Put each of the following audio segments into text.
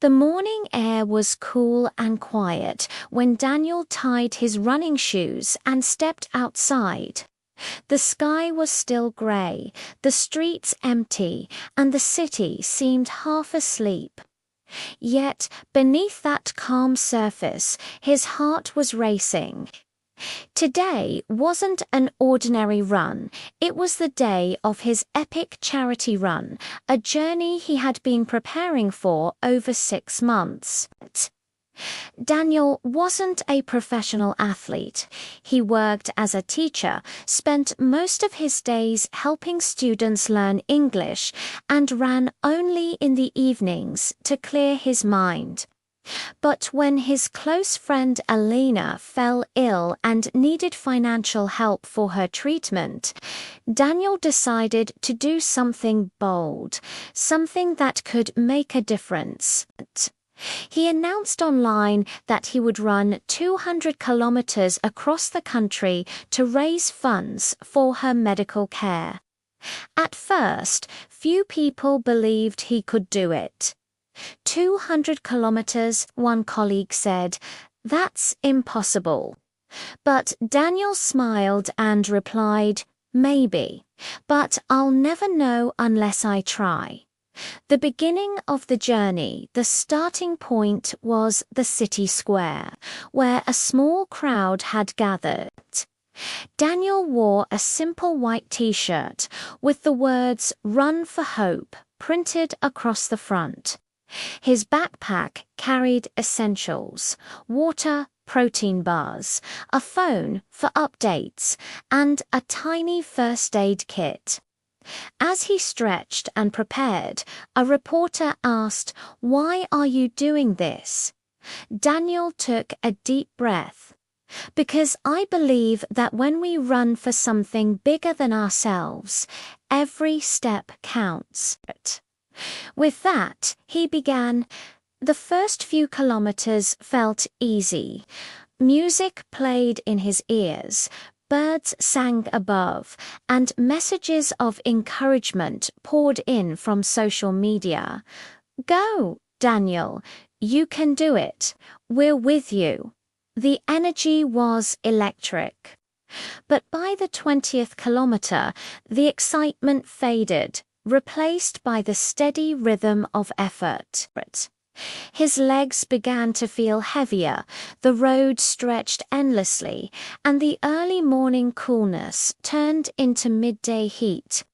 The morning air was cool and quiet when Daniel tied his running shoes and stepped outside. The sky was still grey, the streets empty, and the city seemed half asleep. Yet, beneath that calm surface, his heart was racing. Today wasn't an ordinary run, it was the day of his epic charity run, a journey he had been preparing for over 6 months. Daniel wasn't a professional athlete. He worked as a teacher, spent most of his days helping students learn English, and ran only in the evenings to clear his mind. But when his close friend Alina fell ill and needed financial help for her treatment, Daniel decided to do something bold, something that could make a difference. He announced online that he would run 200 kilometers across the country to raise funds for her medical care. At first, few people believed he could do it. 200 kilometers, one colleague said, "That's impossible." But Daniel smiled and replied, "Maybe, but I'll never know unless I try." The beginning of the journey, the starting point was the city square, where a small crowd had gathered. Daniel wore a simple white t-shirt with the words "Run for Hope" printed across the front. His backpack carried essentials: water, protein bars, a phone for updates, and a tiny first aid kit. As he stretched and prepared, a reporter asked, "Why are you doing this?" Daniel took a deep breath. "Because I believe that when we run for something bigger than ourselves, every step counts." With that, he began. The first few kilometers felt easy. Music played in his ears. Birds sang above, and messages of encouragement poured in from social media. "Go, Daniel, you can do it. We're with you." The energy was electric. But by the 20th kilometer, the excitement faded, replaced by the steady rhythm of effort. His legs began to feel heavier, the road stretched endlessly, and the early morning coolness turned into midday heat.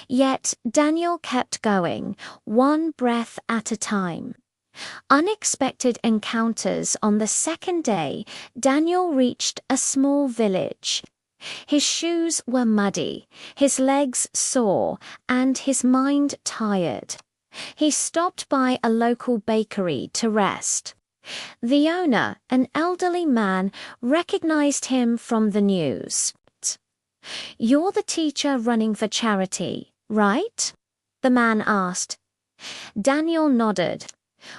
Yet Daniel kept going, one breath at a time. Unexpected encounters. On the second day, Daniel reached a small village. His shoes were muddy, his legs sore, and his mind tired. He stopped by a local bakery to rest. The owner, an elderly man, recognized him from the news. "You're the teacher running for charity, right?" the man asked. Daniel nodded.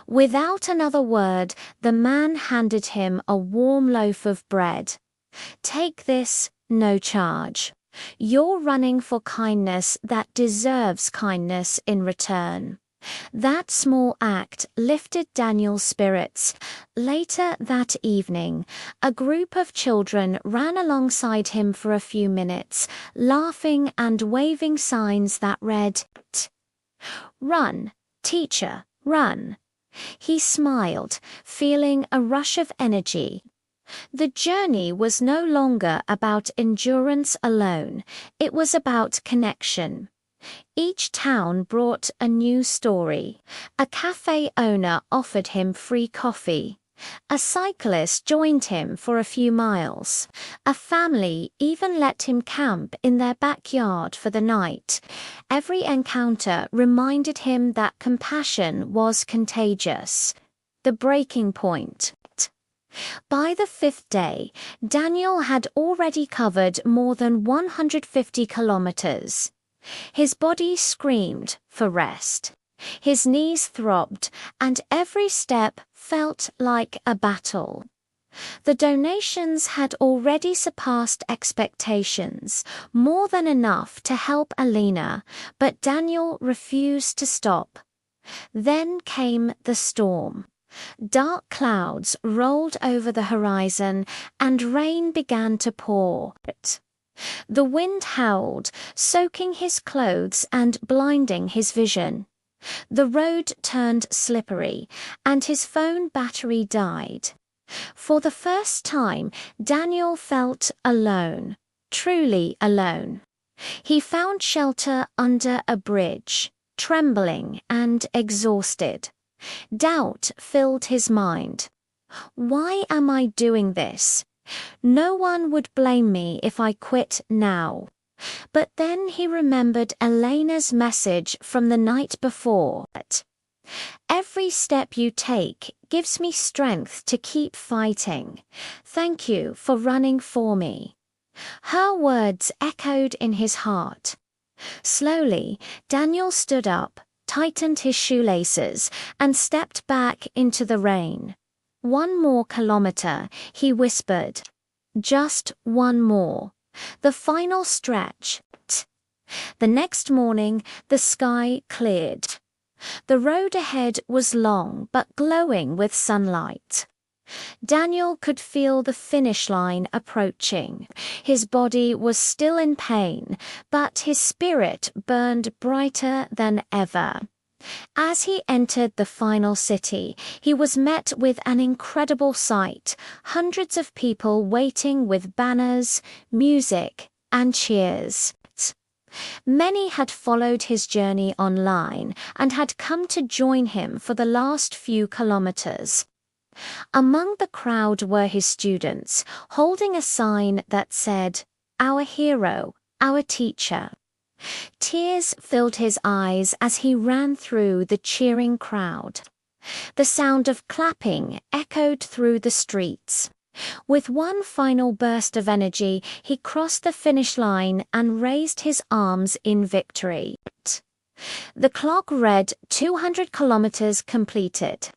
Without another word, the man handed him a warm loaf of bread. "Take this, no charge. You're running for kindness that deserves kindness in return." That small act lifted Daniel's spirits. Later that evening, a group of children ran alongside him for a few minutes, laughing and waving signs that read, "Run, teacher, run." He smiled, feeling a rush of energy. The journey was no longer about endurance alone, it was about connection. Each town brought a new story. A cafe owner offered him free coffee. A cyclist joined him for a few miles. A family even let him camp in their backyard for the night. Every encounter reminded him that compassion was contagious. The breaking point. By the 5th day, Daniel had already covered more than 150 kilometers. His body screamed for rest. His knees throbbed, and every step felt like a battle. The donations had already surpassed expectations, more than enough to help Alina, but Daniel refused to stop. Then came the storm. Dark clouds rolled over the horizon and rain began to pour. The wind howled, soaking his clothes and blinding his vision. The road turned slippery, and his phone battery died. For the first time, Daniel felt alone, truly alone. He found shelter under a bridge, trembling and exhausted. Doubt filled his mind. Why am I doing this? No one would blame me if I quit now. But then he remembered Elena's message from the night before. Every step you take gives me strength to keep fighting. Thank you for running for me. Her words echoed in his heart. Slowly, Daniel stood up, tightened his shoelaces, and stepped back into the rain. 1 more kilometer, he whispered. Just 1 more. The final stretch. The next morning, the sky cleared. The road ahead was long but glowing with sunlight. Daniel could feel the finish line approaching. His body was still in pain, but his spirit burned brighter than ever. As he entered the final city, he was met with an incredible sight: hundreds of people waiting with banners, music, and cheers. Many had followed his journey online and had come to join him for the last few kilometers. Among the crowd were his students, holding a sign that said, "Our hero, our teacher." Tears filled his eyes as he ran through the cheering crowd. The sound of clapping echoed through the streets. With one final burst of energy, he crossed the finish line and raised his arms in victory. The clock read 200 kilometers completed.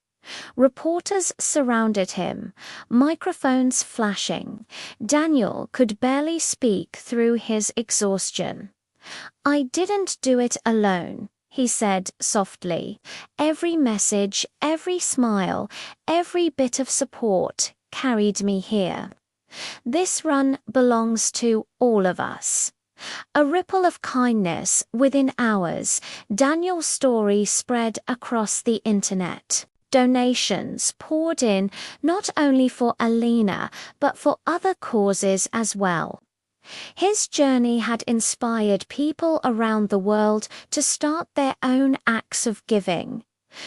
Reporters surrounded him, microphones flashing. Daniel could barely speak through his exhaustion. "I didn't do it alone," he said softly. "Every message, every smile, every bit of support carried me here. This run belongs to all of us." A ripple of kindness within hours. Daniel's story spread across the internet. Donations poured in not only for Elena but for other causes as well. His journey had inspired people around the world to start their own acts of giving.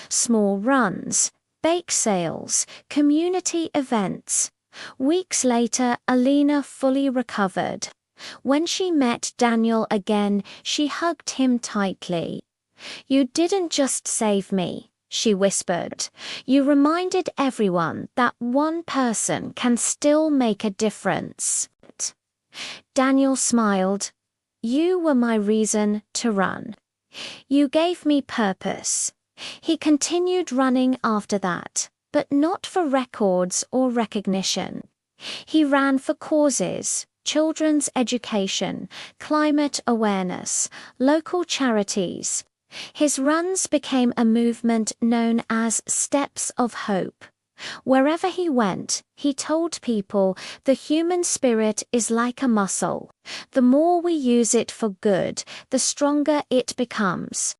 Small runs, bake sales, community events. Weeks later, Elena fully recovered. When she met Daniel again, she hugged him tightly. "You didn't just save me," she whispered. "You reminded everyone that one person can still make a difference." Daniel smiled. "You were my reason to run. You gave me purpose." He continued running after that, but not for records or recognition. He ran for causes: children's education, climate awareness, local charities. His runs became a movement known as Steps of Hope. Wherever he went, he told people the human spirit is like a muscle. The more we use it for good, the stronger it becomes.